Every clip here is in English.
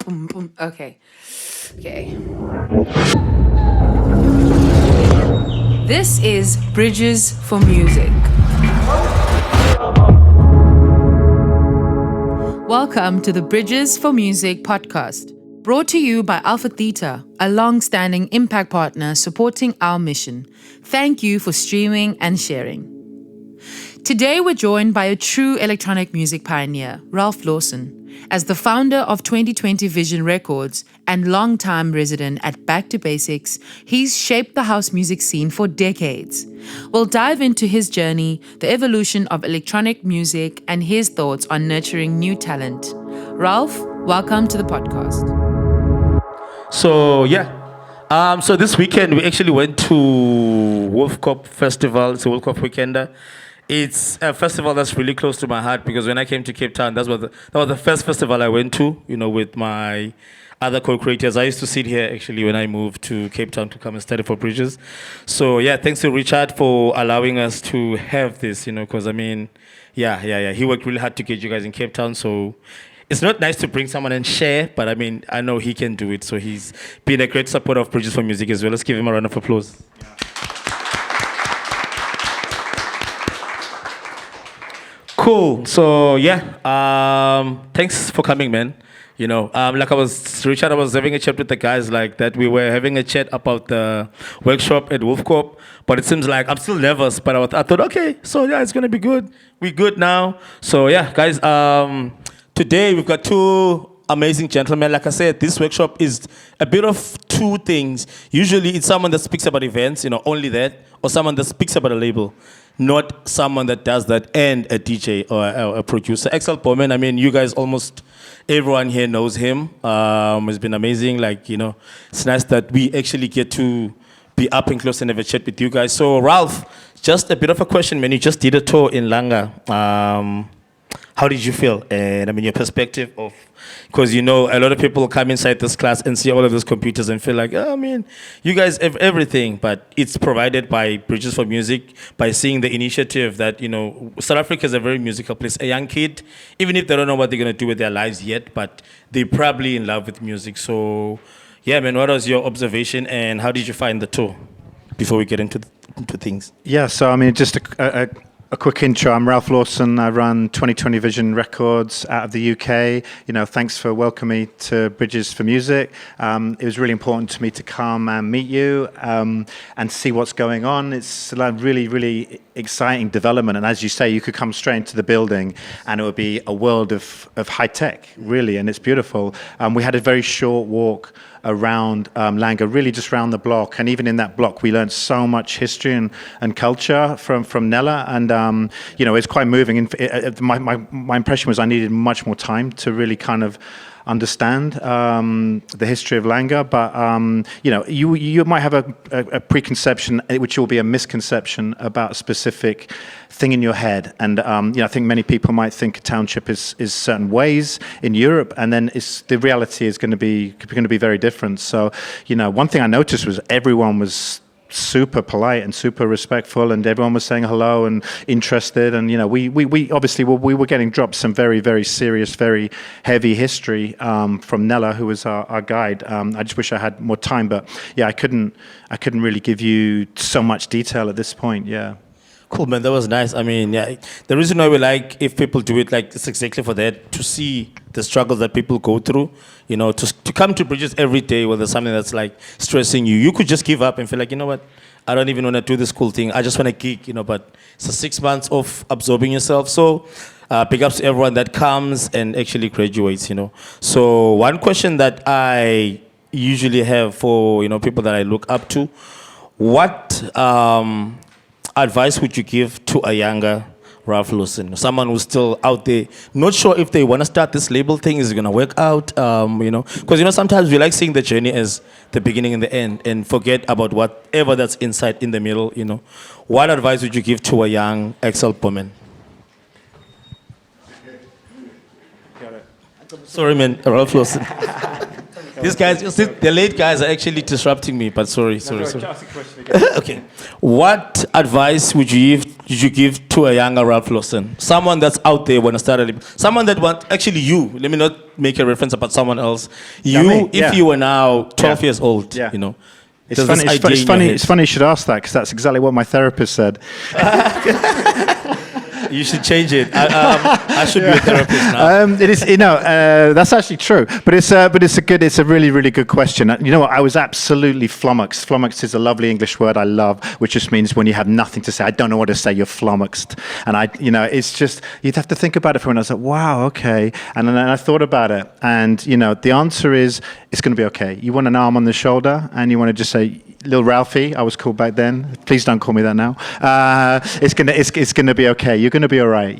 Boom, boom. Okay. Okay. This is Bridges for Music. Welcome to the Bridges for Music podcast, brought to you by Alpha Theta, a long-standing impact partner supporting our mission. Thank you for streaming and sharing. Today we're joined by a true electronic music pioneer, Ralf Lawson. As the founder of 2020 Vision Records and longtime resident at Back to Basics, he's shaped the house music scene for decades. We'll dive into his journey, the evolution of electronic music, and his thoughts on nurturing new talent. Ralf, welcome to the podcast. So this weekend we actually went to Wolf Cop Festival. It's a Wolf Cop weekender. It's a festival that's really close to my heart because when I came to Cape Town, that was the first festival I went to, with my other co-creators. I used to sit here actually when I moved to Cape Town to come and study for Bridges. So thanks to Richard for allowing us to have this, because he worked really hard to get you guys in Cape Town. So it's not nice to bring someone and share, but I know he can do it. So he's been a great supporter of Bridges for Music as well. Let's give him a round of applause. Cool. So thanks for coming, man. Richard, I was having a chat with the guys like that. We were having a chat about the workshop at Wolf Corp, but it seems like I'm still nervous. But I thought, okay, so it's gonna be good. We're good now. So guys, today we've got two amazing gentlemen. Like I said, this workshop is a bit of two things. Usually, it's someone that speaks about events, only that, or someone that speaks about a label. Not someone that does that and a DJ or a producer. Axel Bowman, you guys, almost everyone here knows him. It's been amazing. It's nice that we actually get to be up and close and have a chat with you guys. So, Ralf, just a bit of a question, man. You just did a tour in Langa. How did you feel? And your perspective of, because a lot of people come inside this class and see all of those computers and feel like, you guys have everything, but it's provided by Bridges for Music, by seeing the initiative that, South Africa is a very musical place. A young kid, even if they don't know what they're going to do with their lives yet, but they're probably in love with music. So, man, what was your observation and how did you find the tour before we get into things? Yeah, so just a quick intro. I'm Ralf Lawson. I run 2020 Vision Records out of the UK. Thanks for welcoming me to Bridges for Music. It was really important to me to come and meet you and see what's going on. It's a really, really exciting development. And as you say, you could come straight into the building and it would be a world of high tech, really. And it's beautiful. We had a very short walk around Langa, really just around the block. And even in that block, we learned so much history and culture from Nella. And, it's quite moving. And my impression was I needed much more time to really kind of understand the history of Langa, but you might have a preconception, which will be a misconception about a specific thing in your head. And I think many people might think a township is certain ways in Europe, and then the reality is going to be very different. So one thing I noticed was everyone was super polite and super respectful, and everyone was saying hello and interested. And we obviously we were getting dropped some very, very serious, very heavy history from Nella, who was our guide. I just wish I had more time, but I couldn't really give you so much detail at this point. Yeah. Cool, man. That was nice. The reason why we like if people do it like it's exactly for that, to see the struggles that people go through, to come to Bridges every day where there's something that's like stressing you. You could just give up and feel like, you know what, I don't even want to do this cool thing. I just want to gig, but it's a 6 months of absorbing yourself. So big ups to everyone that comes and actually graduates, So one question that I usually have for, people that I look up to, what advice would you give to a younger Ralf Lawson, someone who's still out there, not sure if they want to start this label thing, is it going to work out, because, sometimes we like seeing the journey as the beginning and the end and forget about whatever that's inside in the middle, What advice would you give to a young Axel Bowman? Sorry, man, Ralf Lawson. These guys, the late guys are actually disrupting me, but sorry. Okay. What advice would you give to a younger Ralf Lawson? Someone that's out there when I started, someone that actually you, let me not make a reference about someone else. If you were now 12 years old, you know. It's funny you should ask that, because that's exactly what my therapist said. You should change it. I should be a therapist now. It is, that's actually true. But it's a really, really good question. You know what? I was absolutely flummoxed. Flummoxed is a lovely English word I love, which just means when you have nothing to say. I don't know what to say. You're flummoxed, and it's just you'd have to think about it for a minute. I was like, wow, okay. And then I thought about it, and the answer is it's going to be okay. You want an arm on the shoulder, and you want to just say, Little Ralphie, I was called back then. Please don't call me that now. It's gonna be okay. You're gonna be all right.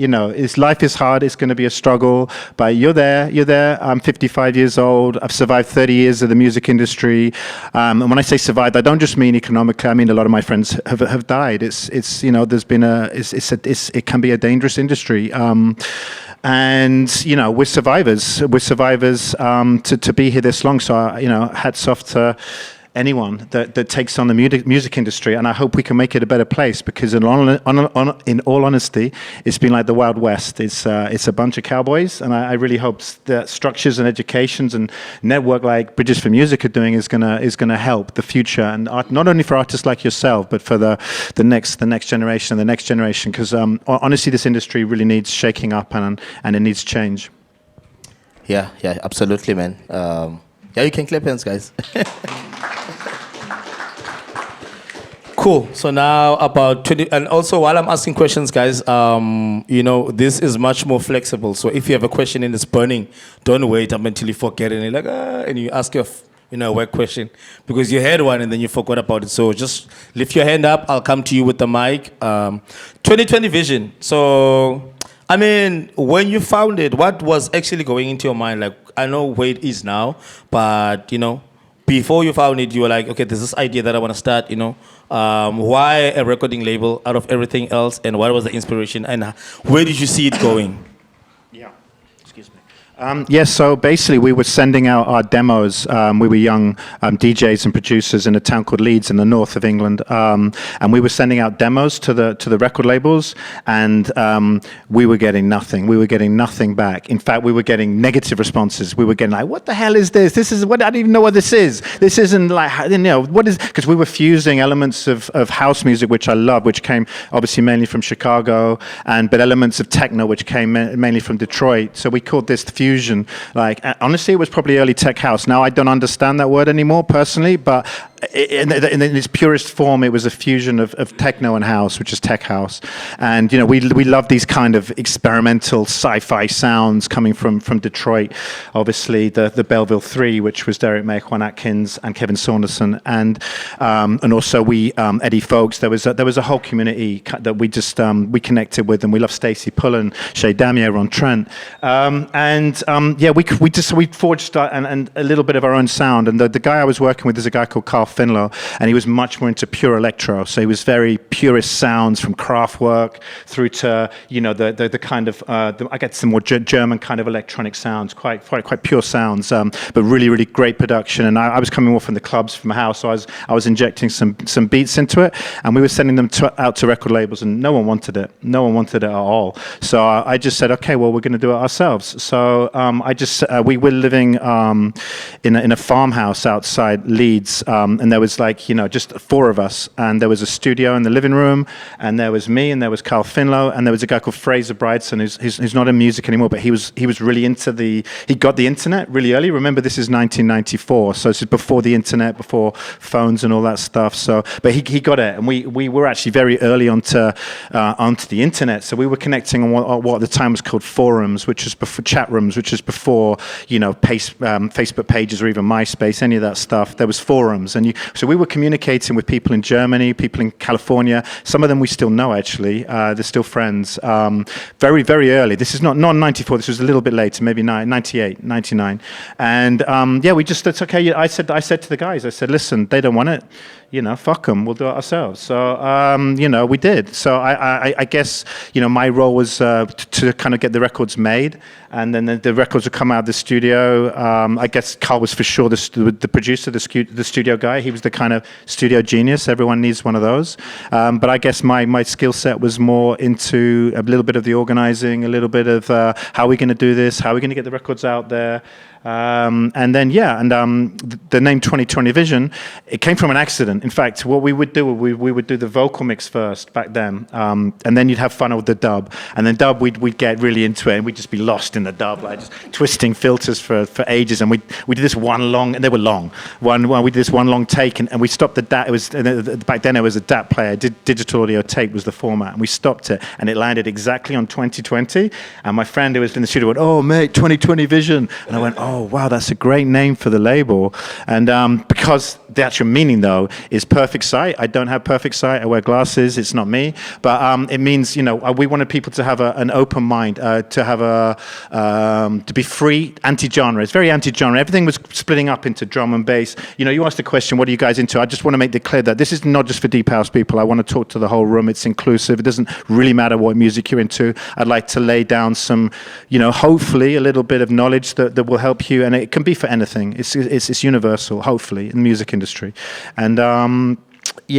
Life is hard. It's gonna be a struggle, but you're there. You're there. I'm 55 years old. I've survived 30 years of the music industry. And when I say survived, I don't just mean economically. I mean a lot of my friends have died. There's been it can be a dangerous industry. And we're survivors. We're survivors to be here this long. So hats off to anyone that takes on the music industry, and I hope we can make it a better place, because in all honesty, it's been like the Wild West. It's a bunch of cowboys, and I really hope that structures and educations and network like Bridges for Music are doing is gonna help the future, and not only for artists like yourself, but for the next generation and the next generation, because honestly, this industry really needs shaking up, and it needs change. Yeah, absolutely, man. You can clap hands, guys. Cool. So now about 20, and also while I'm asking questions, guys, this is much more flexible. So if you have a question and it's burning, don't wait until you forget it. And you're like, and you ask your, work question, because you had one and then you forgot about it. So just lift your hand up. I'll come to you with the mic. 2020 vision. So, I mean, when you found it, what was actually going into your mind? Like, I know where it is now, but, before you found it, you were like, okay, there's this idea that I want to start, why a recording label out of everything else, and what was the inspiration, and where did you see it going? Yes, so basically we were sending out our demos. We were young DJs and producers in a town called Leeds in the north of England, and we were sending out demos to the record labels, and we were getting nothing. We were getting nothing back. In fact, we were getting negative responses. We were getting like, "What the hell is this? This is what I don't even know what this is. This isn't like what is?" Because we were fusing elements of house music, which I love, which came obviously mainly from Chicago, but elements of techno, which came mainly from Detroit. So we called this fusion. Like, honestly, it was probably early tech house. Now I don't understand that word anymore personally, but in its purest form, it was a fusion of techno and house, which is tech house. And we love these kind of experimental sci-fi sounds coming from Detroit. Obviously, the Belleville 3, which was Derek May, Juan Atkins, and Kevin Saunderson, and also Eddie Folks. There was a whole community that we just we connected with, and we love Stacey Pullen, Shay Damier, Ron Trent, we forged and a little bit of our own sound. And the guy I was working with is a guy called Carl Finlow, and he was much more into pure electro. So he was very purist sounds from Kraftwerk through to the kind of I get some more German kind of electronic sounds, quite pure sounds, but really, really great production. And I was coming off from the clubs from the house, so I was injecting some beats into it, and we were sending them out to record labels, and no one wanted it. No one wanted it at all. So I just said, okay, well, we're going to do it ourselves. So we were living in a farmhouse outside Leeds, and there was just four of us, and there was a studio in the living room, and there was me, and there was Carl Finlow, and there was a guy called Fraser Bridson, who's not in music anymore, but he was really into he got the internet really early. Remember, this is 1994, so this is before the internet, before phones and all that stuff. So, but he got it, and we were actually very early onto the internet. So we were connecting on what at the time was called forums, which is before chat rooms, which is before Facebook pages or even MySpace, any of that stuff. There was forums, So we were communicating with people in Germany, people in California. Some of them we still know, actually. They're still friends. Very, very early. This is not 94. This was a little bit later, maybe 98, 99. And we just, it's okay. I said to the guys, I said, listen, they don't want it. Fuck them. We'll do it ourselves. So, we did. So I guess, my role was to kind of get the records made, and then the records would come out of the studio. I guess Carl was for sure the producer, the studio guy. He was the kind of studio genius. Everyone needs one of those. But I guess my skill set was more into a little bit of the organizing, a little bit of how are we going to do this, how are we going to get the records out there. The name 2020 Vision, it came from an accident. In fact, what we would do, we would do the vocal mix first back then, and then you'd have fun with the dub. And then dub, we'd get really into it, and we'd just be lost in the dub, like just twisting filters for ages. And we did this one long, and they were long. We did this one long take, and we stopped the DAT. It was back then it was a DAT player. Digital audio tape was the format, and we stopped it, and it landed exactly on 2020. And my friend who was in the studio went, "Oh mate, 2020 Vision," and I went, "Oh wow, that's a great name for the label." And because the actual meaning though is perfect sight. I don't have perfect sight. I wear glasses. It's not me, but it means we wanted people to have an open mind, to have to be free, anti-genre. It's very anti-genre. Everything was splitting up into drum and bass. You asked the question, what are you guys into? I just want to make it clear that this is not just for deep house people. I want to talk to the whole room. It's inclusive. It doesn't really matter what music you're into. I'd like to lay down some, hopefully a little bit of knowledge that will help you, and it can be for anything. It's universal, hopefully, in the music industry. And we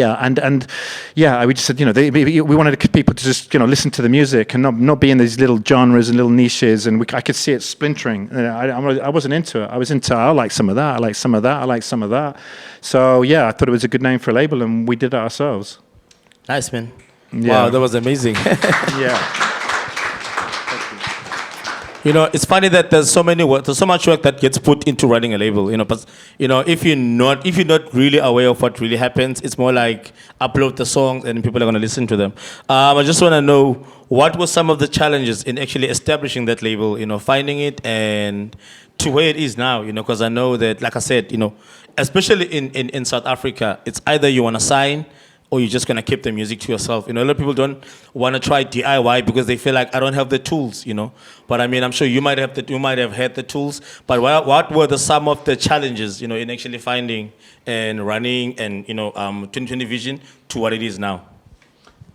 just said, we wanted people to just, listen to the music and not be in these little genres and little niches. And I could see it splintering. I wasn't into it. I was into, I like some of that. I like some of that. I like some of that. So I thought it was a good name for a label, and we did it ourselves. Nice, man. Yeah. Wow, that was amazing. Yeah. It's funny that there's so much work that gets put into running a label. But if you're not really aware of what really happens, it's more like upload the songs and people are going to listen to them. I just want to know, what were some of the challenges in actually establishing that label? Finding it and to where it is now. Because I know that, like I said, especially in South Africa, it's either you want to sign, or you're just going to keep the music to yourself. A lot of people don't want to try DIY because they feel like, I don't have the tools, But I mean, I'm sure you might have had the tools. But what were some of the challenges, in actually finding and running and, 2020 Vision to what it is now?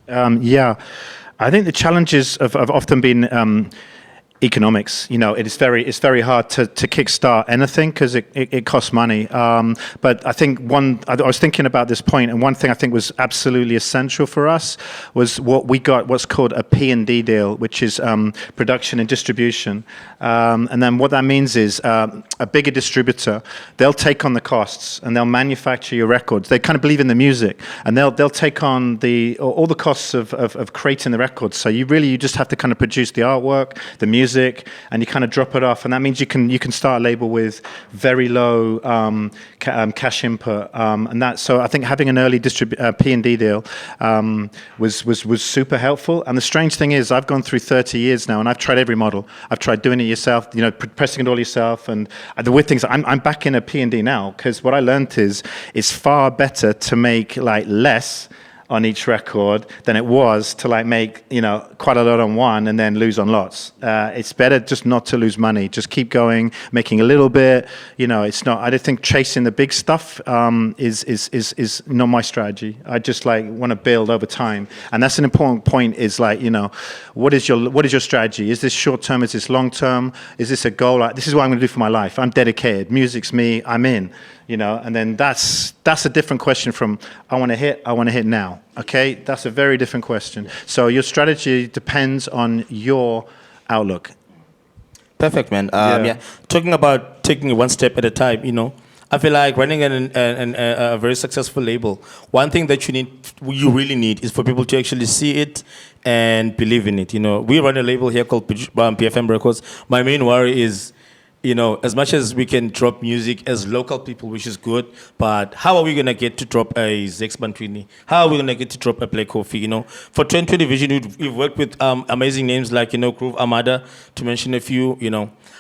I think the challenges have often been economics. It's very hard to kickstart anything because it costs money. But I think I was thinking about this point, and one thing I think was absolutely essential for us was what's called a P&D deal, which is production and distribution. And then what that means is a bigger distributor, they'll take on the costs and they'll manufacture your records. They kind of believe in the music, and they'll take on all the costs of creating the records. So you just have to kind of produce the artwork, the music, and you kind of drop it off, and that means you can start a label with very low cash input, so I think having an early P&D deal was super helpful. And the strange thing is, I've gone through 30 years now, and I've tried every model. I've tried doing it yourself, pressing it all yourself, and the weird thing is I'm back in a P&D now, because what I learned is it's far better to make like less on each record than it was to like make quite a lot on one and then lose on lots. It's better just not to lose money. Just keep going, making a little bit. It's not. I don't think chasing the big stuff is not my strategy. I just want to build over time, and that's an important point. Is what is your strategy? Is this short term? Is this long term? Is this a goal? This is what I'm going to do for my life. I'm dedicated. Music's me. I'm in. And then that's a different question from I want to hit now. Okay, that's a very different question. So your strategy depends on your outlook. Perfect, man. Talking about taking it one step at a time, I feel like running a very successful label, one thing that you really need is for people to actually see it and believe in it. We run a label here called PFM Records. My main worry is, as much as we can drop music as local people, which is good, but how are we going to get to drop a Zex Bantwini? How are we going to get to drop a Black Coffee? For 2020 Vision, we've worked with amazing names like, Groove Armada, to mention a few,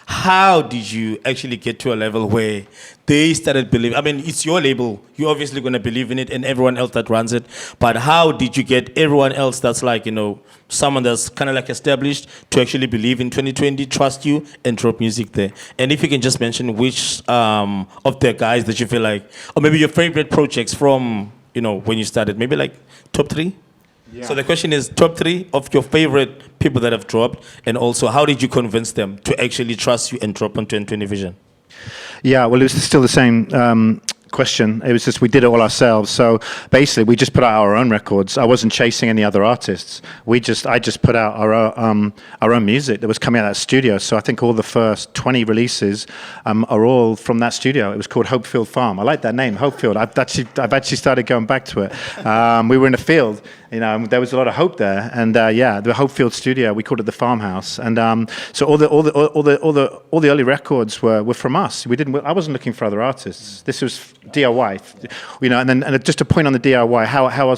how did you actually get to a level where they started believing? I mean, it's your label. You're obviously going to believe in it and everyone else that runs it. But how did you get everyone else that's like, someone that's kind of like established to actually believe in 2020, trust you, and drop music there? And if you can just mention which of the guys that you feel like, or maybe your favorite projects from, when you started, maybe like top 3? Yeah. So the question is top 3 of your favorite people that have dropped, and also how did you convince them to actually trust you and drop on 2020 Vision? Yeah, well, it was still the same question. It was just we did it all ourselves. So basically, we just put out our own records. I wasn't chasing any other artists. I just put out our own music that was coming out of that studio. So I think all the first 20 releases are all from that studio. It was called Hopefield Farm. I like that name, Hopefield. I've actually started going back to it. We were in a field. There was a lot of hope there, and the Hopefield studio, we called it the farmhouse, and so all the early records were from us. I wasn't looking for other artists. This was DIY, and just a point on the DIY. How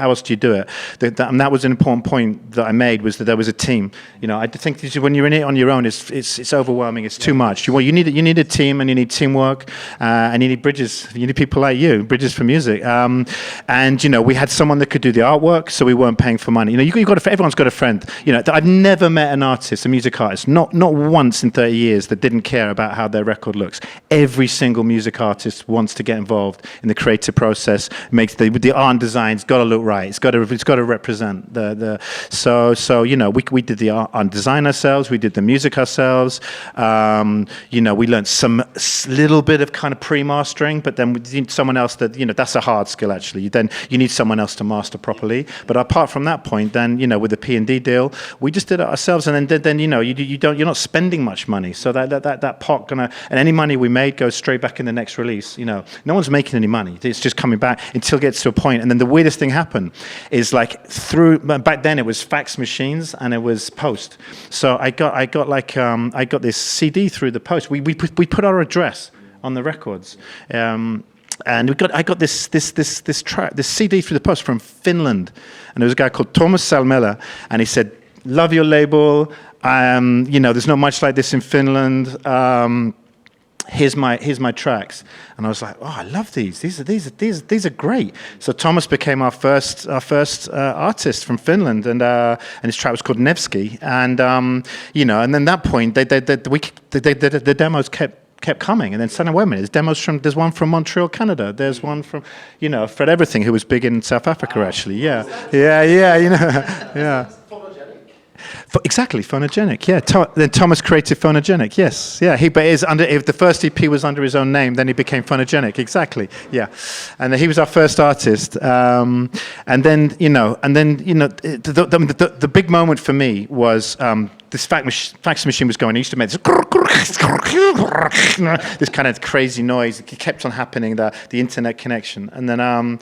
else do you do it? And that was an important point that I made, was that there was a team. I think when you're in it on your own, it's overwhelming. It's too much. You need a team, and you need teamwork, and you need bridges. You need people like you, bridges for music. And we had someone that could do the artwork. So we weren't paying for money. Everyone's got a friend. I've never met an artist, a music artist, not once in 30 years, that didn't care about how their record looks. Every single music artist wants to get involved in the creative process. Makes the art and design's got to look right. It's got to represent the. So we did the art and design ourselves. We did the music ourselves. We learned some little bit of kind of pre-mastering, but then we need someone else that's a hard skill actually. Then you need someone else to master properly. But apart from that point, then with the P&D deal, we just did it ourselves, and then you're not spending much money, so that pot and any money we made goes straight back in the next release. No one's making any money. It's just coming back until it gets to a point. And then the weirdest thing happened is back then it was fax machines and it was post. So I got this CD through the post. We put our address on the records. And I got this CD through the post from Finland, and there was a guy called Thomas Salmela, and he said, "Love your label. There's not much like this in Finland. Here's my tracks." And I was like, "Oh, I love these. These are great." So Thomas became our first artist from Finland, and his track was called Nevsky. And and then that point, the demos kept coming, and then suddenly, wait a minute, there's one from Montreal, Canada. There's one from, Fred Everything, who was big in South Africa, actually. Yeah. Exactly, Phonogenic. Yeah, then Thomas created Phonogenic. Yes, yeah. If the first EP was under his own name, then he became Phonogenic. Exactly. Yeah, and he was our first artist. And then the big moment for me was this fax machine was going. I used to make this kind of crazy noise. It kept on happening. The internet connection, and then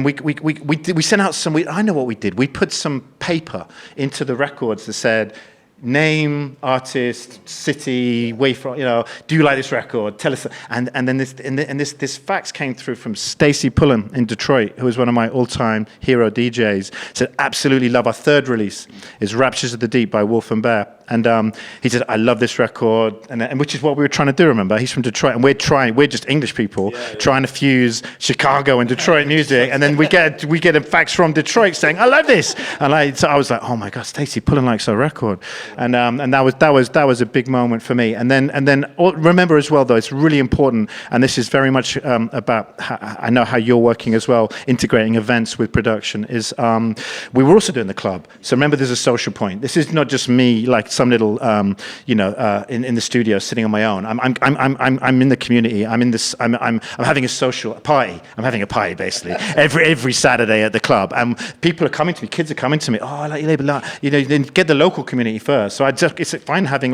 we sent out some. I know what we did. We put some paper into the records that said name, artist, city, where from, do you like this record? Tell us. And then this fax came through from Stacy Pullen in Detroit, who was one of my all-time hero DJs. Said, absolutely love our third release. Is Raptures of the Deep by Wolf and Bear. And he said, I love this record, and which is what we were trying to do, remember? He's from Detroit, and we're just English people trying to fuse Chicago and Detroit music, and then we get a fax from Detroit saying, I love this. And so I was like, oh my God, Stacey Pullen likes our record. And that was a big moment for me. And then remember as well, though, it's really important, and this is very much about, I know how you're working as well, integrating events with production, is we were also doing the club. So remember, there's a social point. This is not just me, like some little, in the studio sitting on my own. I'm in the community. I'm having a social party. I'm having a party basically every Saturday at the club, and people are coming to me. Kids are coming to me. Oh, I like your label. Then get the local community first. So it's fine having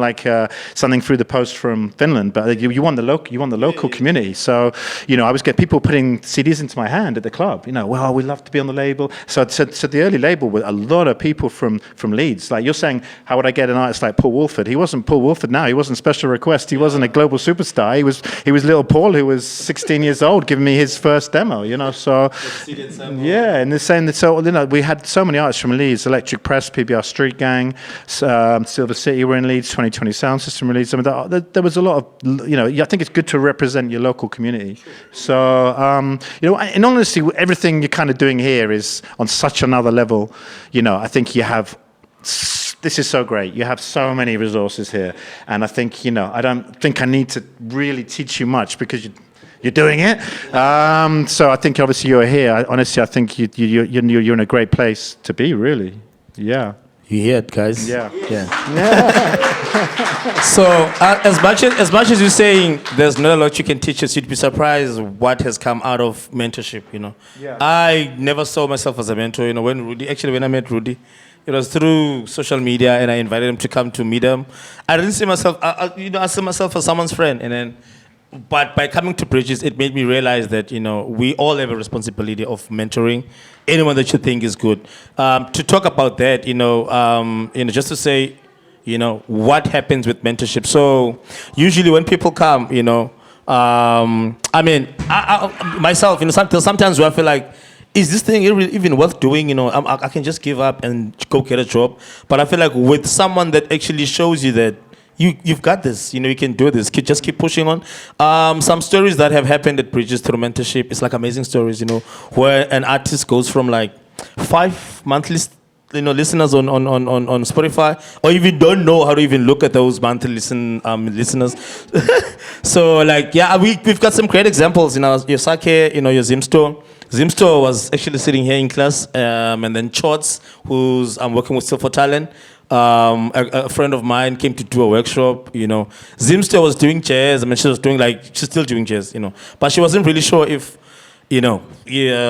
something through the post from Finland, but you want the local community. So I was getting people putting CDs into my hand at the club. Well, we love to be on the label. So the early label with a lot of people from Leeds. Like you're saying, how would I get an artist artists like Paul Woolford. He wasn't Paul Woolford now. He wasn't Special Request. He wasn't a global superstar. He was little Paul, who was 16 years old, giving me his first demo, you know. So, yeah, and they're saying that, so, you know, we had so many artists from Leeds, Electric Press, PBR Street Gang, Silver City were in Leeds, 2020 Sound System were in Leeds. I mean, there was a lot of, you know, I think it's good to represent your local community. So, you know, in honesty, everything you're kind of doing here is on such another level. You know, I think you have, this is so great. You have so many resources here. And I think, you know, I don't think I need to really teach you much because you're doing it. So I think obviously you're here. Honestly, I think you're in a great place to be, really. Yeah. You hear it, guys? Yeah. So as much as you're saying there's not a lot you can teach us, you'd be surprised what has come out of mentorship, you know. Yeah. I never saw myself as a mentor, you know. When I met Rudy, it was through social media, and I invited him to come to meet him. I didn't see myself, I see myself as someone's friend, and then, but by coming to Bridges, it made me realize that, you know, we all have a responsibility of mentoring anyone that you think is good. To talk about that, you know, just to say, you know, what happens with mentorship. So usually when people come, you know, I mean, I myself, you know, sometimes where I feel like, is this thing even worth doing? You know, I can just give up and go get a job. But I feel like with someone that actually shows you that you've got this, you know, you can do this. Just keep pushing on. Some stories that have happened at Bridges through mentorship, it's like amazing stories, you know, where an artist goes from like 5 monthly, you know, listeners on Spotify, or if you don't know how to even look at those monthly listeners. So like, yeah, we've got some great examples, you know, your Sake, you know, your Zimsto. Zimsto was actually sitting here in class, and then Chots, who's I'm working with Still for Talent. A friend of mine came to do a workshop, you know. Zimsto was doing jazz. I mean, she's still doing jazz, you know. But she wasn't really sure if, you know,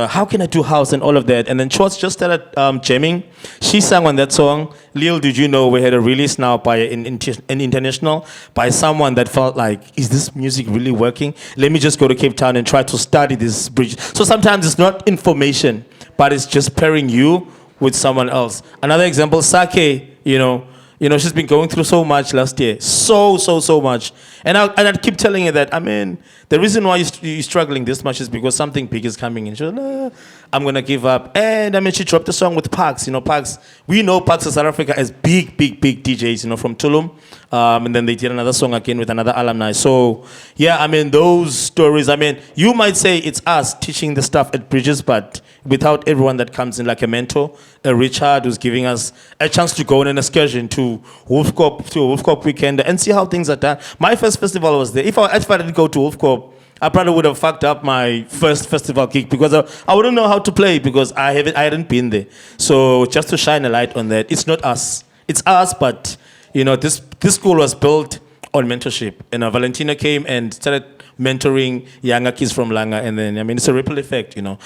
how can I do house and all of that. And then Chots just started jamming. She sang on that song. Lil, did you know we had a release now by an international, by someone that felt like, is this music really working? Let me just go to Cape Town and try to study this bridge. So sometimes it's not information, but it's just pairing you with someone else. Another example, Sake, you know, she's been going through so much last year, so much, and I keep telling her that, I mean, the reason why you're struggling this much is because something big is coming in. She's like, I'm gonna give up, and I mean, she dropped a song with Parks. You know, Parks. We know Parks in South Africa as big DJs. You know, from Tulum, and then they did another song again with another alumni. So yeah, I mean, those stories. I mean, you might say it's us teaching the stuff at Bridges, but without everyone that comes in like a mentor, a Richard who's giving us a chance to go on an excursion to a Wolfcorp weekend and see how things are done. My first festival was there. If I didn't go to Wolfcorp, I probably would have fucked up my first festival gig because I wouldn't know how to play because I hadn't been there. So just to shine a light on that, it's not us. It's us, but you know, this school was built on mentorship. And Valentina came and started mentoring younger kids from Langa, and then, I mean, it's a ripple effect, you know.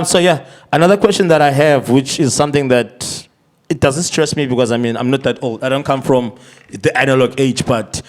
So yeah, another question that I have, which is something that it doesn't stress me because, I mean, I'm not that old. I don't come from the analog age, but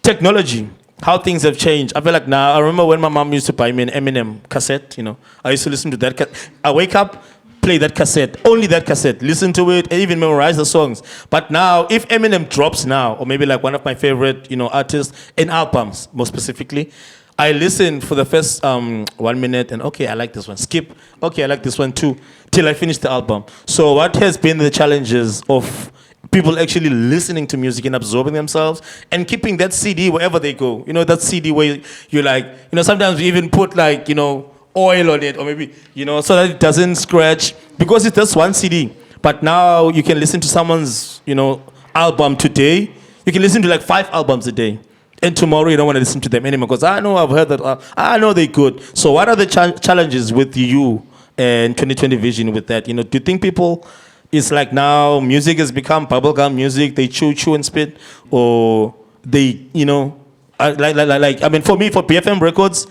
technology, how things have changed. I feel like now, I remember when my mom used to buy me an Eminem cassette, you know. I used to listen to that. I wake up, play that cassette, only that cassette, listen to it, and even memorize the songs. But now, if Eminem drops now, or maybe like one of my favorite, you know, artists, in albums, more specifically, I listen for the first 1 minute, and okay, I like this one. Skip, okay, I like this one too, till I finish the album. So what has been the challenges of people actually listening to music and absorbing themselves and keeping that CD wherever they go? You know, that CD where you like, you know, sometimes we even put like, you know, oil on it, or maybe, you know, so that it doesn't scratch, because it's just one CD. But now you can listen to someone's, you know, album today. You can listen to like 5 albums a day, and tomorrow you don't want to listen to them anymore because I know I've heard that. I know they're good. So what are the challenges with you and 2020 vision with that? You know, do you think people, it's like now music has become bubblegum music? They chew and spit, or they, you know, like I mean, for me, for BFM Records,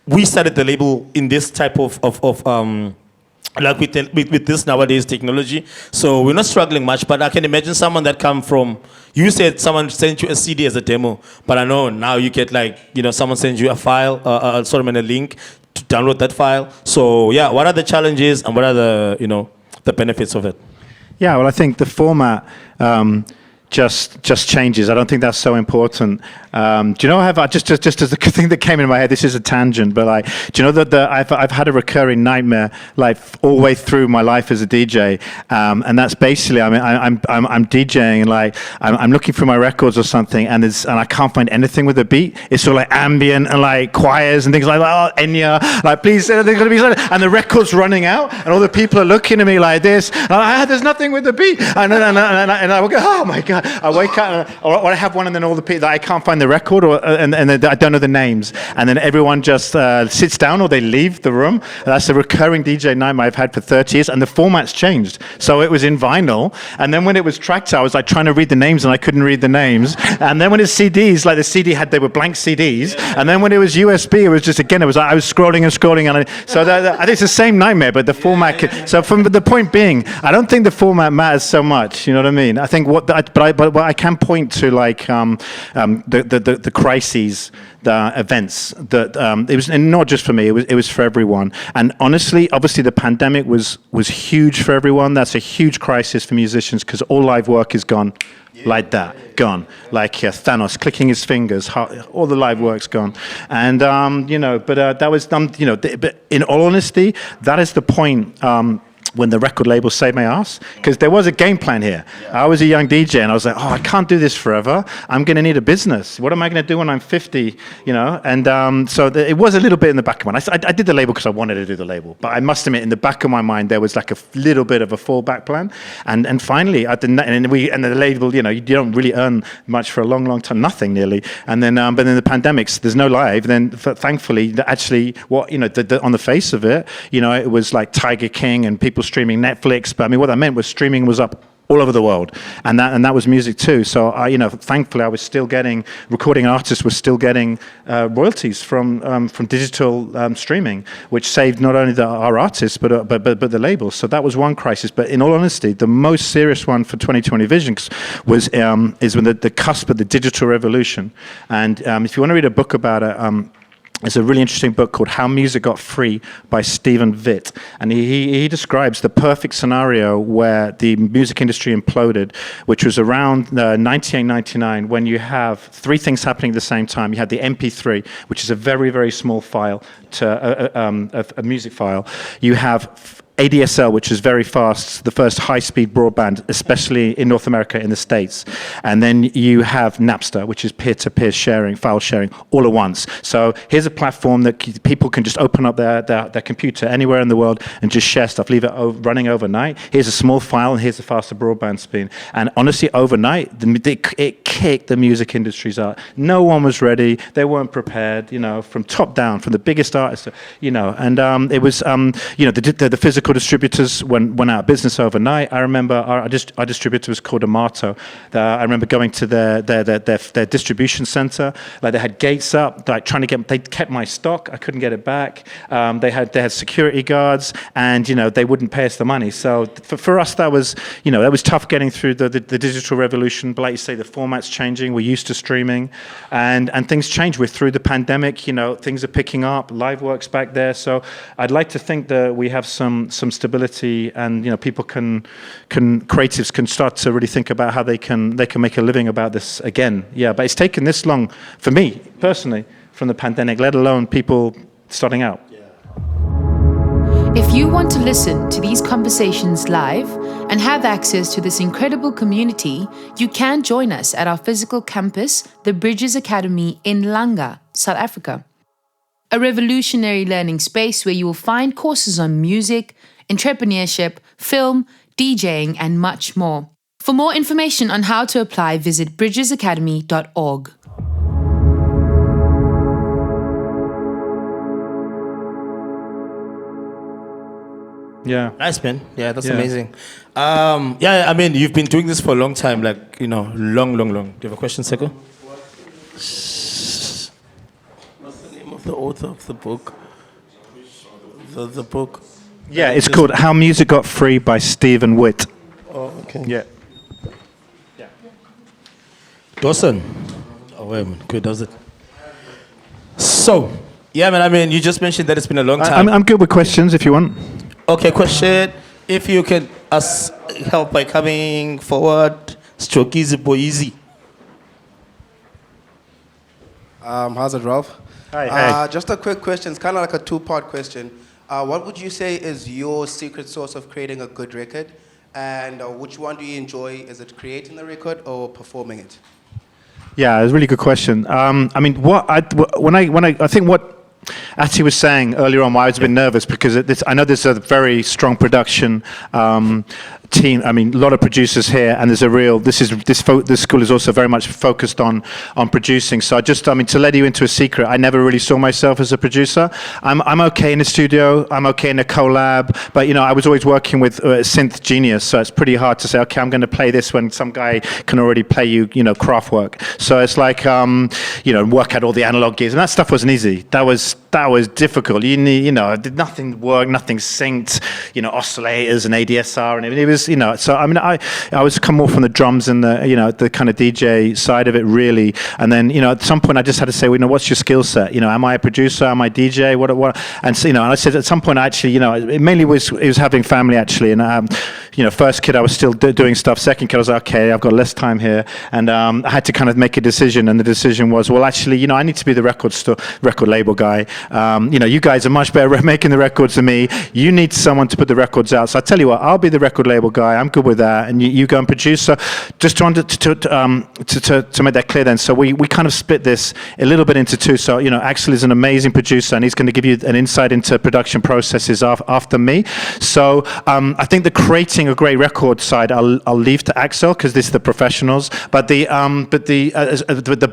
we started the label in this type of like with this nowadays technology. So we're not struggling much, but I can imagine someone that come from, you said someone sent you a CD as a demo, but I know now you get like, you know, someone sends you a file, sort of a link to download that file. So yeah, what are the challenges and what are the, you know, the benefits of it? Yeah, well, I think the format just changes. I don't think that's so important. Do you know, just as the thing that came into my head, this is a tangent, but like, do you know that I've had a recurring nightmare like all the way through my life as a DJ, and that's basically, I mean, I'm DJing and like I'm looking through my records or something, and I can't find anything with a beat. It's all like ambient and like choirs and things like that. Oh, Enya, like please, there's gonna be something, and the record's running out, and all the people are looking at me like this. And there's nothing with the beat, and I will go, oh my god. I wake up, or I have one, and then all the people that I can't find the record, and I don't know the names, and then everyone just sits down or they leave the room. That's a recurring DJ nightmare I've had for 30 years, and the format's changed. So it was in vinyl, and then when it was tracked, I was like trying to read the names, and I couldn't read the names. And then when it's CDs, like the CD they were blank CDs, and then when it was USB, it was just again, it was like I was scrolling, and I think it's the same nightmare, but the format. So from the point being, I don't think the format matters so much. You know what I mean? I think but I can point to like the crises, the events that it was, and not just for me, it was for everyone. And honestly, obviously, the pandemic was huge for everyone. That's a huge crisis for musicians because all live work is gone. Like that, gone. Like Thanos clicking his fingers, all the live work's gone. And but that was but in all honesty, that is the point. When the record label saved my ass, because there was a game plan here. I was a young DJ, and I was like, I can't do this forever. I'm going to need a business. What am I going to do when I'm 50? And so it was a little bit in the back of my mind. I did the label because I wanted to do the label, but I must admit, in the back of my mind, there was like a little bit of a fallback plan. And finally, the label, you don't really earn much for a long, long time, nothing nearly. And then, but then the pandemics, there's no live. Then, thankfully, actually, on the face of it, it was like Tiger King and people streaming Netflix, but I mean, what that meant was streaming was up all over the world, and that was music too. So thankfully, I was still getting recording artists were still getting royalties from digital streaming, which saved not only our artists but the labels. So that was one crisis. But in all honesty, the most serious one for 2020 Vision is when the cusp of the digital revolution. And if you want to read a book about it. It's a really interesting book called How Music Got Free by Stephen Vitt. And he describes the perfect scenario where the music industry imploded, which was around 98, 99, when you have three things happening at the same time. You had the MP3, which is a very, very small file, to a music file. You have ADSL, which is very fast, the first high-speed broadband, especially in North America, in the States. And then you have Napster, which is peer-to-peer sharing, file sharing, all at once. So here's a platform that people can just open up their computer anywhere in the world and just share stuff, leave it running overnight. Here's a small file, and here's a faster broadband speed. And honestly, overnight, it kicked the music industries out. No one was ready. They weren't prepared, from top down, from the biggest artists, and it was, the physical distributors went out of business overnight. I remember our distributor was called Amato. I remember going to their distribution center. Like, they had gates up, like they kept my stock. I couldn't get it back. They had security guards, and they wouldn't pay us the money. So for us, that was tough getting through the digital revolution. But like you say, the format's changing. We're used to streaming, and things change. We're through the pandemic. Things are picking up. Live work's back there. So I'd like to think that we have some stability, and people creatives can start to really think about how they can make a living about this again. Yeah, but it's taken this long for me personally from the pandemic, let alone people starting out. If you want to listen to these conversations live and have access to this incredible community, you can join us at our physical campus, the Bridges Academy in Langa, South Africa. A revolutionary learning space where you will find courses on music, entrepreneurship, film, DJing, and much more. For more information on how to apply, visit bridgesacademy.org. Yeah. Nice, man. Yeah, that's amazing. I mean, you've been doing this for a long time, like, long. Do you have a question, Seko? What's the name of the author of the book? The book? Yeah, it's called How Music Got Free by Stephen Vitt. Oh, okay. Yeah. Lawson. Oh, wait a minute. Good, does it? So, man, I mean, you just mentioned that it's been a long time. I'm good with questions if you want. Okay, question. If you can help by coming forward, Stroke easy, boy, easy. How's it, Ralf? Hi. Just a quick question. It's kind of like a two-part question. What would you say is your secret source of creating a good record? And which one do you enjoy? Is it creating the record or performing it? Yeah, it's a really good question. I mean, I think what Ati was saying earlier on, why I was a bit nervous because I know there's a very strong production team. I mean, a lot of producers here, and there's a real. This school is also very much focused on producing. So to let you into a secret, I never really saw myself as a producer. I'm okay in the studio. I'm okay in a collab, but I was always working with synth genius. So it's pretty hard to say, okay, I'm going to play this when some guy can already play you, craft work. So it's like, work out all the analog gears, and that stuff wasn't easy. That was difficult. You need, did nothing work, nothing synced. Oscillators and ADSR, and it was, So I mean, I was come more from the drums and the kind of DJ side of it, really. And then, at some point, I just had to say, what's your skill set? Am I a producer? Am I DJ? What? And so, and I said at some point, actually, it mainly was having family actually, and first kid, I was still doing stuff. Second kid, I was like, okay, I've got less time here, and I had to kind of make a decision. And the decision was, well, actually, I need to be the record label guy. You guys are much better at making the records than me. You need someone to put the records out. So I tell you what, I'll be the record label guy. I'm good with that, and you go and produce. So just to make that clear, then, so we kind of split this a little bit into two. So Axel is an amazing producer, and he's going to give you an insight into production processes after me. So I think the creating a great record side, I'll leave to Axel because this is the professionals. But the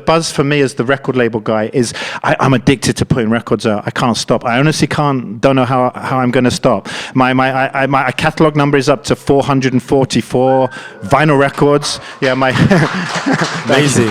buzz for me as the record label guy is I'm addicted to putting records out. I can't stop. I honestly don't know how I'm going to stop. My catalog number is up to 444 vinyl records. Yeah, Amazing.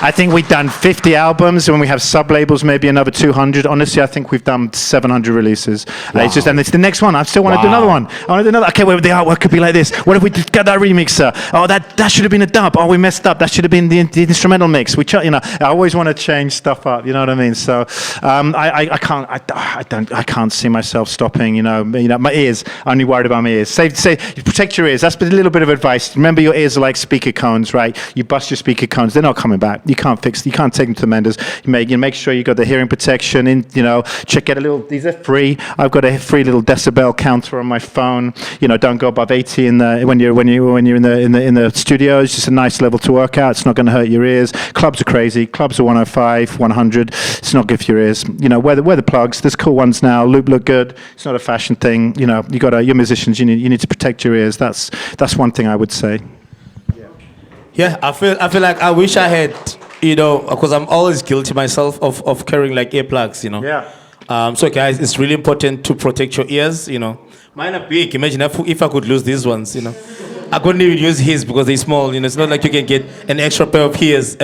I think we've done 50 albums. When we have sub labels, maybe another 200. Honestly, I think we've done 700 releases. Wow. It's the next one. I still want to do another one. I want to do another. Okay, well, the artwork could be like this. What if we got that remixer? Oh, that should have been a dub. Oh, we messed up. That should have been the instrumental mix. I always want to change stuff up. You know what I mean? So I can't see myself stopping. My ears. I'm only worried about my ears. Say, protect your ears. That's a little bit of advice. Remember, your ears are like speaker cones, right? You bust your speaker cones, they're not coming back. You can't take them to the menders. You make sure you got the hearing protection in. Check out these are free. I've got a free little decibel counter on my phone. Don't go above 80 when you're in the studio. It's just a nice level to work out. It's not going to hurt your ears. Clubs are crazy. Clubs are 105, 100. It's not good for your ears. Wear the plugs. There's cool ones now. Loop good. It's not a fashion thing. You're musicians. You need to protect your ears. That's one thing I would say. Yeah, I feel like I wish I had, because I'm always guilty myself of carrying like earplugs, Yeah. So guys, it's really important to protect your ears, Mine are big. Imagine if I could lose these ones, I couldn't even use his because they're small, It's not like you can get an extra pair of ears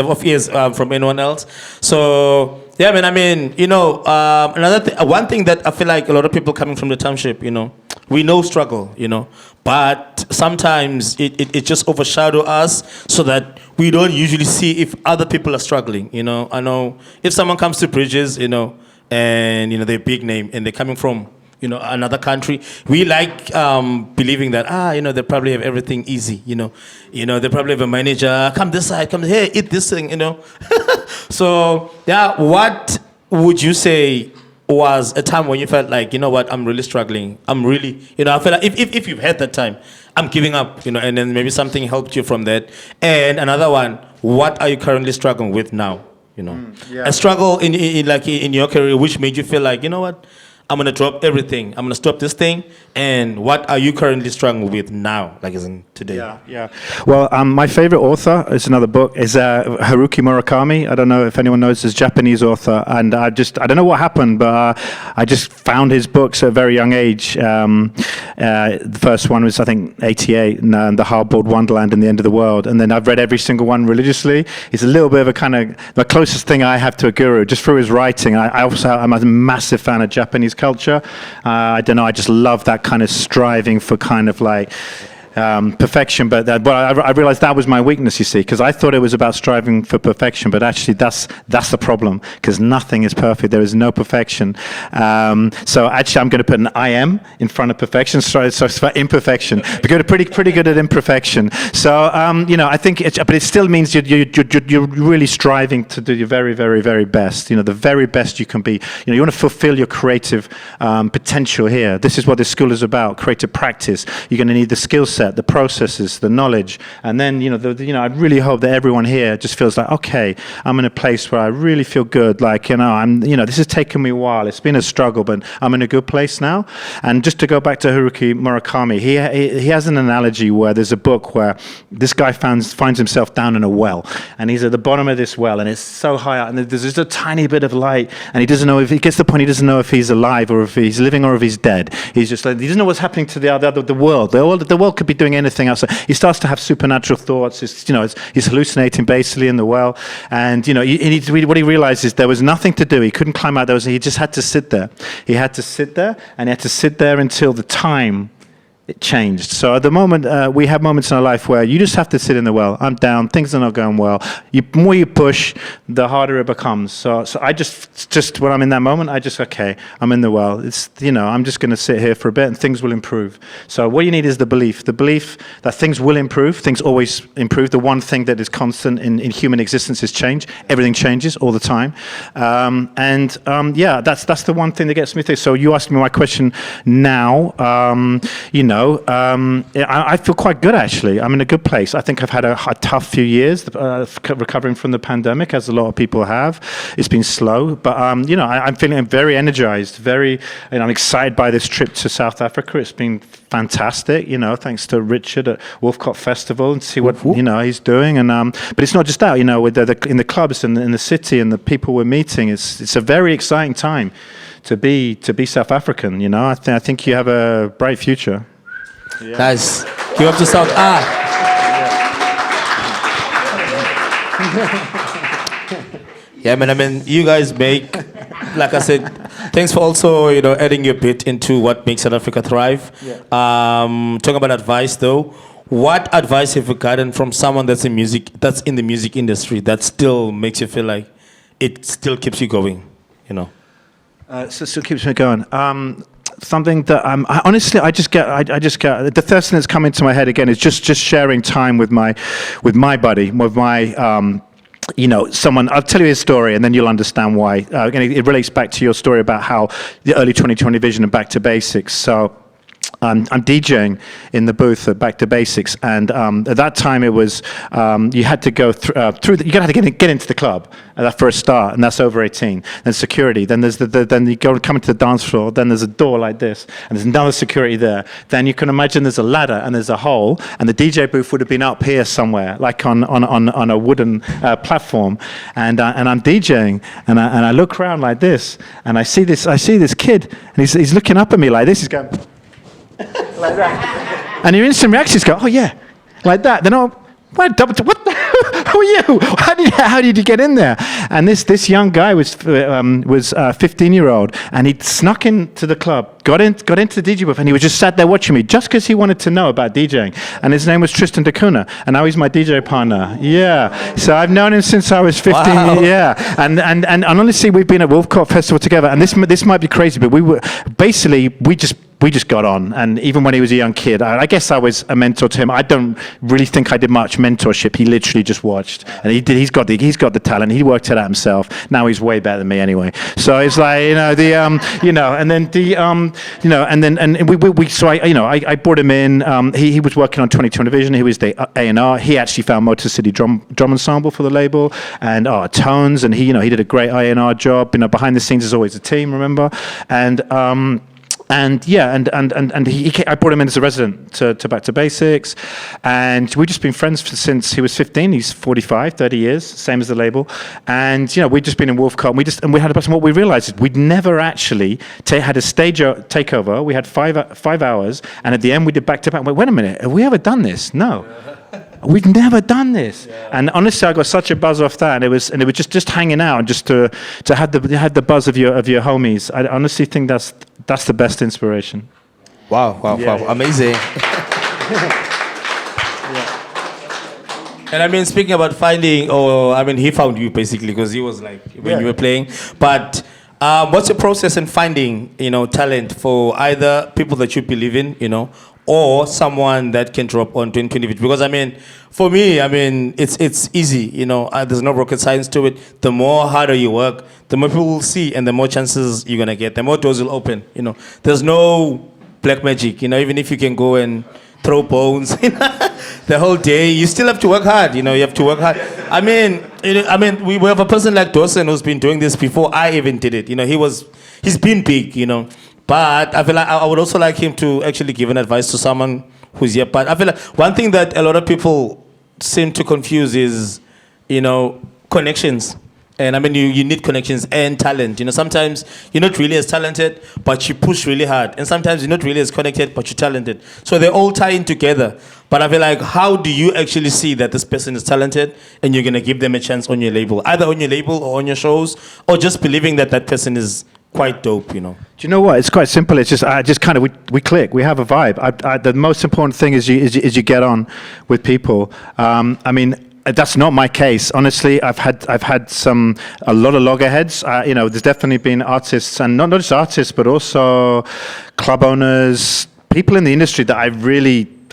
from anyone else. So yeah, man. I mean, one thing that I feel like a lot of people coming from the township, we know struggle, but sometimes it just overshadow us so that we don't usually see if other people are struggling. I know if someone comes to Bridges, and they're a big name and they're coming from another country, we like believing that they probably have everything easy, they probably have a manager, come this side, come here, eat this thing, So yeah, what would you say was a time when you felt like, I'm really struggling, I feel like if you've had that time, I'm giving up, and then maybe something helped you from that. And another one, what are you currently struggling with now? A struggle in your career which made you feel like, I'm going to drop everything. I'm going to stop this thing. And what are you currently struggling with now, like as in today? Yeah. Well, my favorite author is another book, is Haruki Murakami. I don't know if anyone knows this Japanese author. And I don't know what happened, but I just found his books at a very young age. The first one was, I think, 88, and The Hardboiled Wonderland and the End of the World. And then I've read every single one religiously. He's a little bit of a kind of the closest thing I have to a guru, just through his writing. I'm a massive fan of Japanese culture. I don't know, I just love that kind of striving for kind of like perfection, but I realized that was my weakness, you see, because I thought it was about striving for perfection, but actually that's the problem, because nothing is perfect. There is no perfection. So actually I'm going to put an I am in front of perfection, so it's about imperfection. We're pretty good at imperfection. So, I think but it still means you're really striving to do your very, very, very best, the very best you can be. You want to fulfill your creative potential here. This is what this school is about, creative practice. You're going to need the skill set, the processes, the knowledge, and then I really hope that everyone here just feels like, okay, I'm in a place where I really feel good. Like this has taken me a while. It's been a struggle, but I'm in a good place now. And just to go back to Haruki Murakami, he has an analogy where there's a book where this guy finds himself down in a well, and he's at the bottom of this well, and it's so high up, and there's just a tiny bit of light, and he doesn't know if he gets to the point he doesn't know if he's alive or if he's living or if he's dead. He's just like, he doesn't know what's happening to the world. The world could be doing anything else. He starts to have supernatural thoughts. He's hallucinating basically in the well, and what he realized is there was nothing to do. He couldn't climb out. He just had to sit there. He had to sit there, and he had to sit there until the time it changed. So at the moment, we have moments in our life where you just have to sit in the well. I'm down, things are not going well. The more you push, the harder it becomes. So I just when I'm in that moment, okay, I'm in the well. It's, I'm just going to sit here for a bit and things will improve. So what you need is the belief that things will improve. Things always improve. The one thing that is constant in human existence is change. Everything changes all the time. That's the one thing that gets me through. So you asked me my question now, I feel quite good, actually. I'm in a good place. I think I've had a tough few years recovering from the pandemic, as a lot of people have. It's been slow, but, I'm feeling very energized, I'm excited by this trip to South Africa. It's been fantastic, thanks to Richard at Wolfcott Festival, and see what, he's doing. And but it's not just that, with in the clubs and in the city and the people we're meeting, it's a very exciting time to be South African, I think you have a bright future. Yeah. Nice. Give up to South. Yeah, man. I mean, you guys make, like I said, thanks for also, adding your bit into what makes South Africa thrive. Yeah. Talking about advice, though, what advice have you gotten from someone that's in the music industry that still makes you feel like it still keeps you going? So still keeps me going. Something that I just get the first thing that's come into my head again is just sharing time with my buddy, with my someone. I'll tell you his story and then you'll understand why. It relates back to your story about how the early 2020 vision and back to basics. So I'm DJing in the booth at Back to Basics, and at that time it was you had to go through. You had to get into the club for a start, and that's over 18. Then security. Then there's then you come into the dance floor. Then there's a door like this, and there's another security there. Then you can imagine there's a ladder and there's a hole, and the DJ booth would have been up here somewhere, like on a wooden platform. And I'm DJing, and I look around like this, and I see this kid, and he's looking up at me like this. He's going. Like that. And your instant reactions go, oh yeah, like that. Then what the, who are you? How did you get in there? And this young guy was 15-year-old, and he snuck into the club, got into the DJ booth, and he was just sat there watching me, just because he wanted to know about DJing. And his name was Tristan Dacuna, and now he's my DJ partner. Yeah. So I've known him since I was 15. Wow. Yeah. And honestly, we've been at Wolfcott Festival together, and this might be crazy, but we just got on, and even when he was a young kid, I guess I was a mentor to him. I don't really think I did much mentorship. He literally just watched, and he's got the talent. He worked it out himself. Now he's way better than me anyway. So it's like I brought him in. He was working on 2020 Vision. He was the A&R. He actually found Motor City Drum Ensemble for the label, and Tones, and he did a great A&R job. Behind the scenes is always a team, remember, and I brought him in as a resident to Back to Basics, and we've just been friends since he was 15. He's 45, 30 years, same as the label, and we've just been in Wolfcott, and we had a person. What we realized is we'd never actually had a stage takeover. We had 5 hours, and at the end we did back to back. Wait a minute, have we ever done this? No. We've never done this, and honestly, I got such a buzz off that, and it was just hanging out, and just to have the buzz of your homies. I honestly think that's the best inspiration. Wow, amazing. And I mean, speaking about finding, or I mean, he found you basically because he was like when you were playing. But what's your process in finding, talent for either people that you believe in, or someone that can drop on 2020? Because I mean, for me, I mean, it's easy, there's no rocket science to it. The more harder you work, the more people will see, and the more chances you're gonna get, the more doors will open. There's no black magic, even if you can go and throw bones the whole day, you still have to work hard. You have to work hard. I mean, we have a person like Lawson who's been doing this before I even did it. He's been big. But I feel like I would also like him to actually give an advice to someone who's here. But I feel like one thing that a lot of people seem to confuse is, connections. And I mean, you need connections and talent. Sometimes you're not really as talented, but you push really hard. And sometimes you're not really as connected, but you're talented. So they all tie in together. But I feel like, how do you actually see that this person is talented and you're going to give them a chance on your label? Either on your label or on your shows, or just believing that that person is quite dope, Do you know what? It's quite simple. It's just kind of we click. We have a vibe. The most important thing is you get on with people. I mean, that's not my case. Honestly, I've had a lot of loggerheads. There's definitely been artists, and not just artists, but also club owners, people in the industry that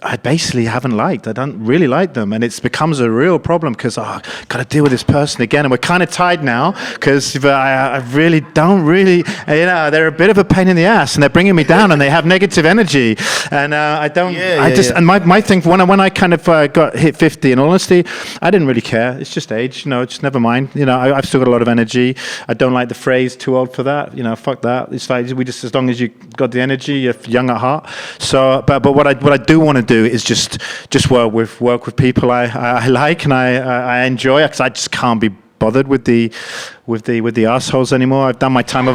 I basically haven't liked. I don't really like them, and it becomes a real problem because got to deal with this person again, and we're kind of tied now because I really don't really, they're a bit of a pain in the ass, and they're bringing me down, and they have negative energy, and I don't. And my thing when I kind of got hit 50, in all honesty, I didn't really care. It's just age, just never mind. I've still got a lot of energy. I don't like the phrase "too old for that." Fuck that. It's like as long as you got the energy, you're young at heart. So, but what I do want to do is just work with people I like and I enjoy, because I just can't be bothered with the assholes anymore. I've done my time with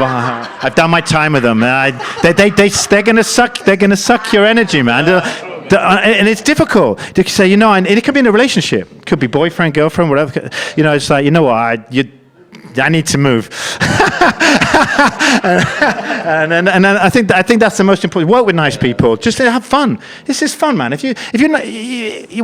them. They're gonna suck your energy, man. And it's difficult to say, and it could be in a relationship, it could be boyfriend, girlfriend, whatever. It's like, what, I need to move. and I think that's the most important. Work with nice people. Just have fun. This is fun, man. If you're not,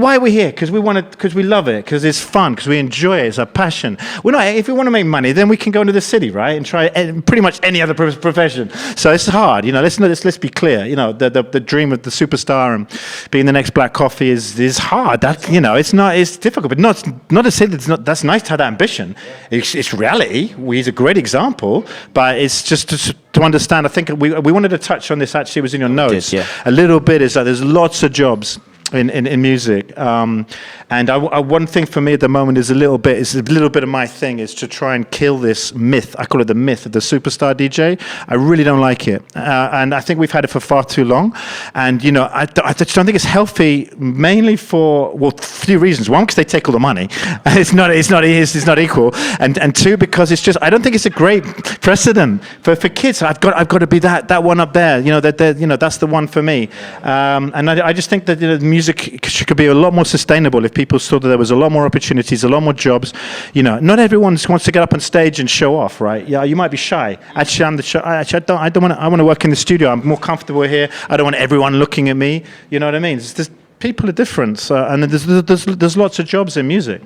why are we here? Because we love it. Because it's fun. Because we enjoy it. It's our passion. We're not. If we want to make money, then we can go into the city, right, and try pretty much any other profession. So it's hard. Let's be clear. The dream of the superstar and being the next Black Coffee is hard. It's difficult, but not to say that's nice to have that ambition. It's reality. He's a great example, but it's just to understand. I think we wanted to touch on this. Actually, it was in your notes. A little bit is that there's lots of jobs in music, and one thing for me at the moment is a little bit of my thing is to try and kill this myth. I call it the myth of the superstar DJ. I really don't like it, and I think we've had it for far too long. And I just don't think it's healthy. Mainly for a few reasons. One, because they take all the money. It's not equal. And two, because it's just, I don't think it's a great precedent for kids. I've got to be that one up there. That's the one for me. And I just think that music could be a lot more sustainable if people saw that there was a lot more opportunities, a lot more jobs. Not everyone wants to get up on stage and show off, right? Yeah, you might be shy. Actually, I'm the shy. Actually, I don't want to. I want to work in the studio. I'm more comfortable here. I don't want everyone looking at me. You know what I mean? People are different, and there's lots of jobs in music.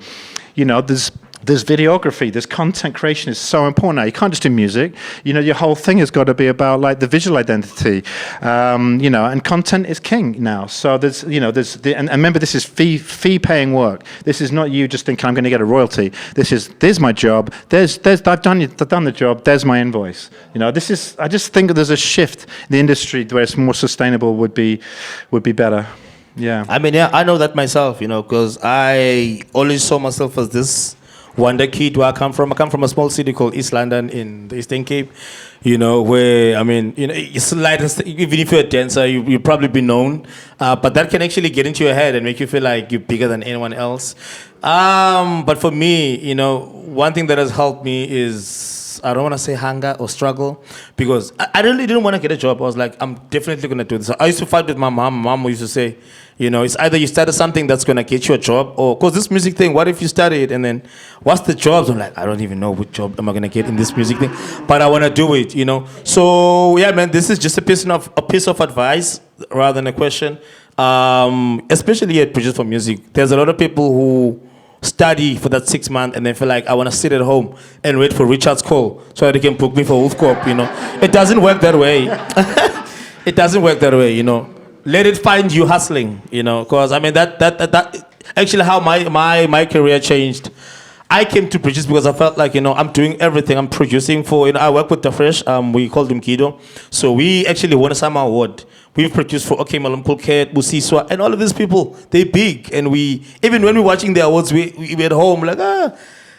There's videography, there's content creation is so important now. You can't just do music. Your whole thing has got to be about like the visual identity, and content is king now. So and remember, this is fee paying work. This is not you just thinking I'm going to get a royalty. There's my job. I've done the job. There's my invoice. I just think that there's a shift in the industry where it's more sustainable would be better. Yeah. I mean, I know that myself, because I always saw myself as this wonder kid where I come from. I come from a small city called East London in the Eastern Cape, where, I mean, it's light, even if you're a dancer, you'll probably be known, but that can actually get into your head and make you feel like you're bigger than anyone else. But for me, one thing that has helped me is, I don't want to say hunger or struggle, because I really didn't want to get a job. I was like, I'm definitely going to do this. I used to fight with my mom. My mom used to say, it's either you started something that's going to get you a job, or, because this music thing, what if you study it and then what's the jobs? I'm like, I don't even know what job am I going to get in this music thing, but I want to do it, So, yeah, man, this is just a piece of advice rather than a question, especially at Bridges for Music. There's a lot of people study for that 6 months and then feel like I want to sit at home and wait for Richard's call so that they can book me for Wolf Corp, you know. It doesn't work that way. It doesn't work that way, you know. Let it find you hustling, you know, because I mean that actually how my career changed. I came to Bridges because I felt like, you know, I'm doing everything. I'm producing for, you know, I work with the Fresh, we called him Kido. So we actually won a summer award. We've produced for OK Malum Pulket, Busiswa, and all of these people. They're big. And even when we're watching the awards, we at home, like,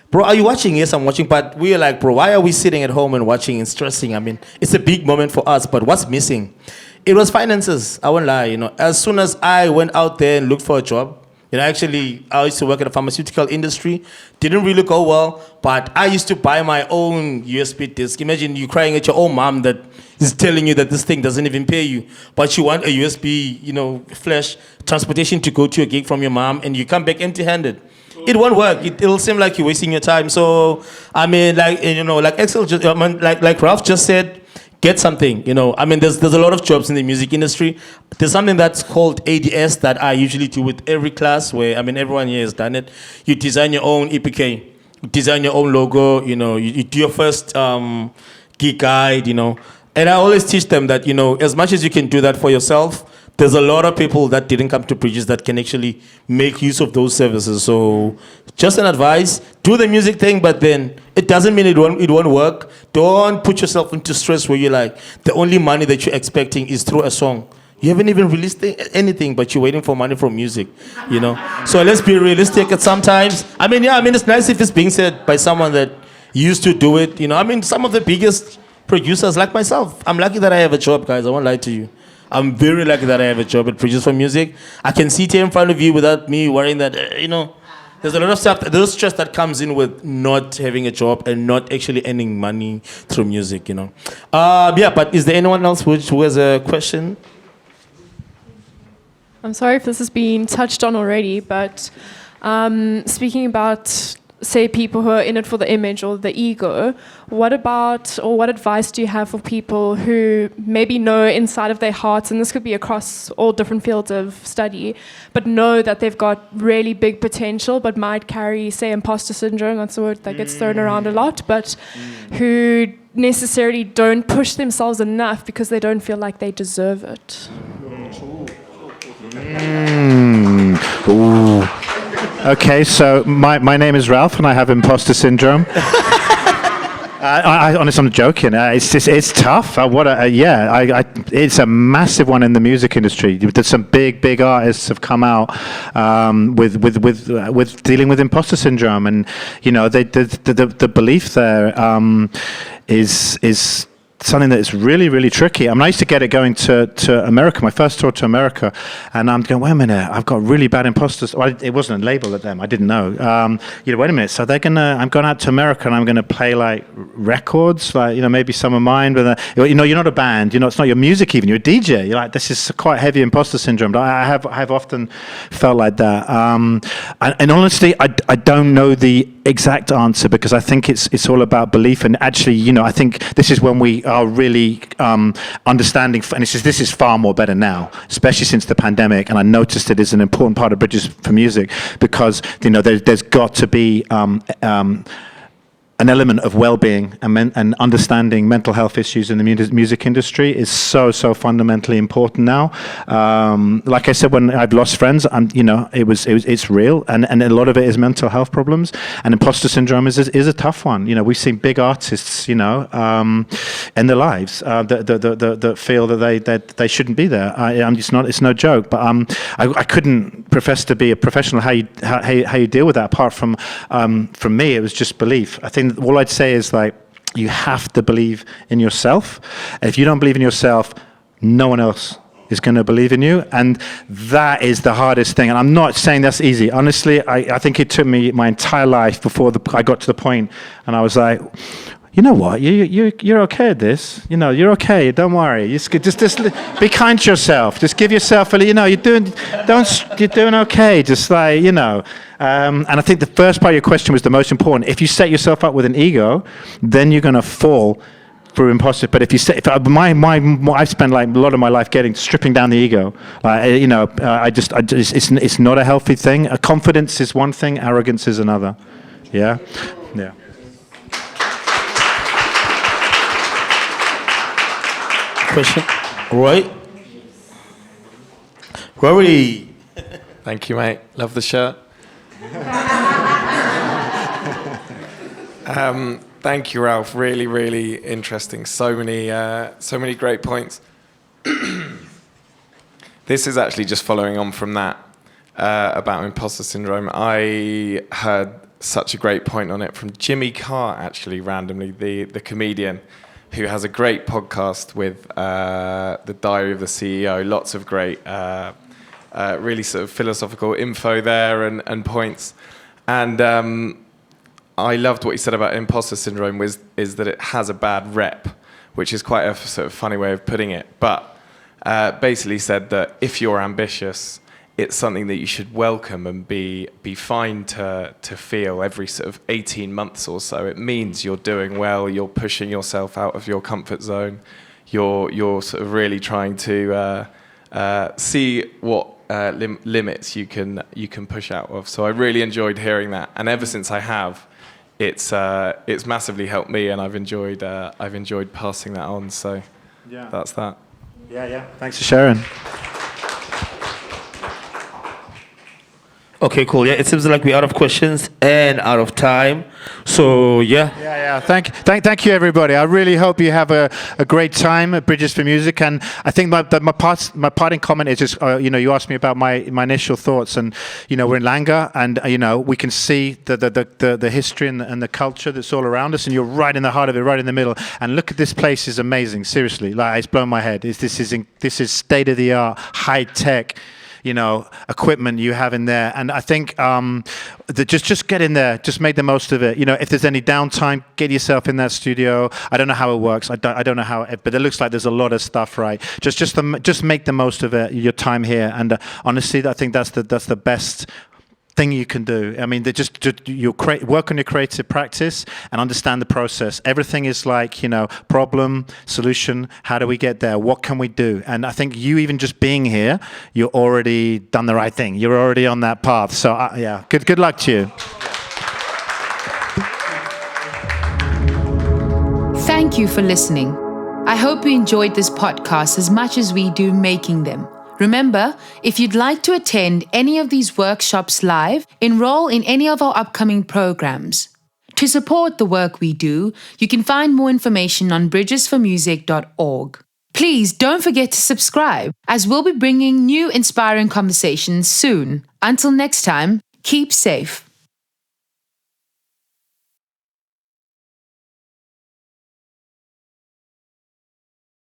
bro, are you watching? Yes, I'm watching. But we're like, bro, why are we sitting at home and watching and stressing? I mean, it's a big moment for us, but what's missing? It was finances. I won't lie, you know. As soon as I went out there and looked for a job, you know, actually, I used to work in the pharmaceutical industry. Didn't really go well, but I used to buy my own USB disc. Imagine you crying at your own mom that is telling you that this thing doesn't even pay you, but you want a USB, you know, flash transportation to go to a gig from your mom, and you come back empty-handed. It won't work. It'll seem like you're wasting your time. So, I mean, like, you know, like Axel, like Ralf just said, get something, you know. I mean, there's a lot of jobs in the music industry. There's something that's called ADS that I usually do with every class where, I mean, everyone here has done it. You design your own EPK, you design your own logo, you know, you do your first gig guide, you know. And I always teach them that, you know, as much as you can do that for yourself, there's a lot of people that didn't come to Bridges that can actually make use of those services. So just an advice, do the music thing, but then it doesn't mean it won't work. Don't put yourself into stress where you're like, the only money that you're expecting is through a song. You haven't even released anything, but you're waiting for money from music, you know? So let's be realistic at sometimes. I mean, yeah, I mean, it's nice if it's being said by someone that used to do it, you know? I mean, some of the biggest producers like myself, I'm lucky that I have a job, guys. I won't lie to you. I'm very lucky that I have a job at Bridges for Music. I can sit here in front of you without me worrying that, you know, there's a lot of stuff, there's stress that comes in with not having a job and not actually earning money through music, you know. Yeah, but is there anyone else who has a question? I'm sorry if this has been touched on already, but speaking about, say, people who are in it for the image or the ego, what about, or what advice do you have for people who maybe know inside of their hearts, and this could be across all different fields of study, but know that they've got really big potential, but might carry, say, imposter syndrome, that's a word that gets thrown around a lot, but who necessarily don't push themselves enough because they don't feel like they deserve it? Ooh. Okay, so my name is Ralf, and I have imposter syndrome. Honestly, I'm joking. It's tough. It's a massive one in the music industry. There's some big artists have come out with dealing with imposter syndrome, and you know, the belief there is something that is really tricky. I mean, I used to get it going to America, my first tour to America, and I'm going, wait a minute, I've got really bad imposters. Well, it wasn't a label at them, I didn't know. You know, wait a minute, so I'm going out to America and I'm going to play like records, like, you know, maybe some of mine, but you know, you're not a band, you know, it's not your music even, you're a DJ. You're like, this is quite heavy imposter syndrome. I have often felt like that. And honestly, I don't know the exact answer, because I think it's all about belief. And actually, you know, I think this is when we are really understanding, and this is far more better now, especially since the pandemic. And I noticed it is an important part of Bridges for Music, because you know there's got to be an element of well-being and understanding mental health issues in the music industry is so fundamentally important now. Like I said, when I've lost friends, you know, it's real, and a lot of it is mental health problems. And imposter syndrome is a tough one. You know, we've seen big artists, you know, in their lives that feel that they shouldn't be there. It's no joke. But I couldn't profess to be a professional how you deal with that. Apart from me, it was just belief. I think all I'd say is, like, you have to believe in yourself. If you don't believe in yourself, no one else is going to believe in you, and that is the hardest thing. And I'm not saying that's easy. Honestly, I think it took me my entire life before I got to the point, and I was like, you know what? You're okay at this. You know, you're okay. Don't worry. Just be kind to yourself. Just give yourself you know, you're doing okay. Just like, you know. And I think the first part of your question was the most important. If you set yourself up with an ego, then you're going to fall through imposter. But if you say, I've spent like a lot of my life stripping down the ego. It's not a healthy thing. Confidence is one thing, arrogance is another. Yeah, yeah. Question, Rory. Thank you, mate. Love the shirt. Thank you, Ralf. Really, really interesting. So many great points. This is actually just following on from that about imposter syndrome. I heard such a great point on it from Jimmy Carr, actually, randomly, the comedian, who has a great podcast with The Diary of the CEO. Lots of great, really sort of philosophical info there and points. And I loved what he said about imposter syndrome is that it has a bad rep, which is quite a sort of funny way of putting it. But basically said that if you're ambitious, it's something that you should welcome and be fine to feel every sort of 18 months or so. It means you're doing well, you're pushing yourself out of your comfort zone, you're sort of really trying to see what limits you can push out of. So I really enjoyed hearing that, and ever since I have, it's massively helped me, and I've enjoyed passing that on. So yeah, that's that. Yeah. Thanks for sharing. Okay, cool. Yeah, it seems like we're out of questions and out of time. So yeah. Thank you, everybody. I really hope you have a great time at Bridges for Music. And I think my parting comment is just you asked me about my initial thoughts, and we're in Langer, and we can see the history and the culture that's all around us, and you're right in the heart of it, right in the middle. And look at this place, is amazing. Seriously, like, it's blown my head. This is state of the art, high tech. Equipment you have in there, and I think just get in there, just make the most of it. If there's any downtime, get yourself in that studio. I don't know how it works. I don't know how, but it looks like there's a lot of stuff. Right? Just make the most of it. Your time here, and honestly, I think that's the best thing you can do. I mean, you work on your creative practice and understand the process. Everything is like, problem, solution, how do we get there? What can we do? And I think you even just being here, you're already done the right thing. You're already on that path. So yeah, good luck to you. Thank you for listening. I hope you enjoyed this podcast as much as we do making them. Remember, if you'd like to attend any of these workshops live, enroll in any of our upcoming programs. To support the work we do, you can find more information on bridgesformusic.org. Please don't forget to subscribe, as we'll be bringing new inspiring conversations soon. Until next time, keep safe.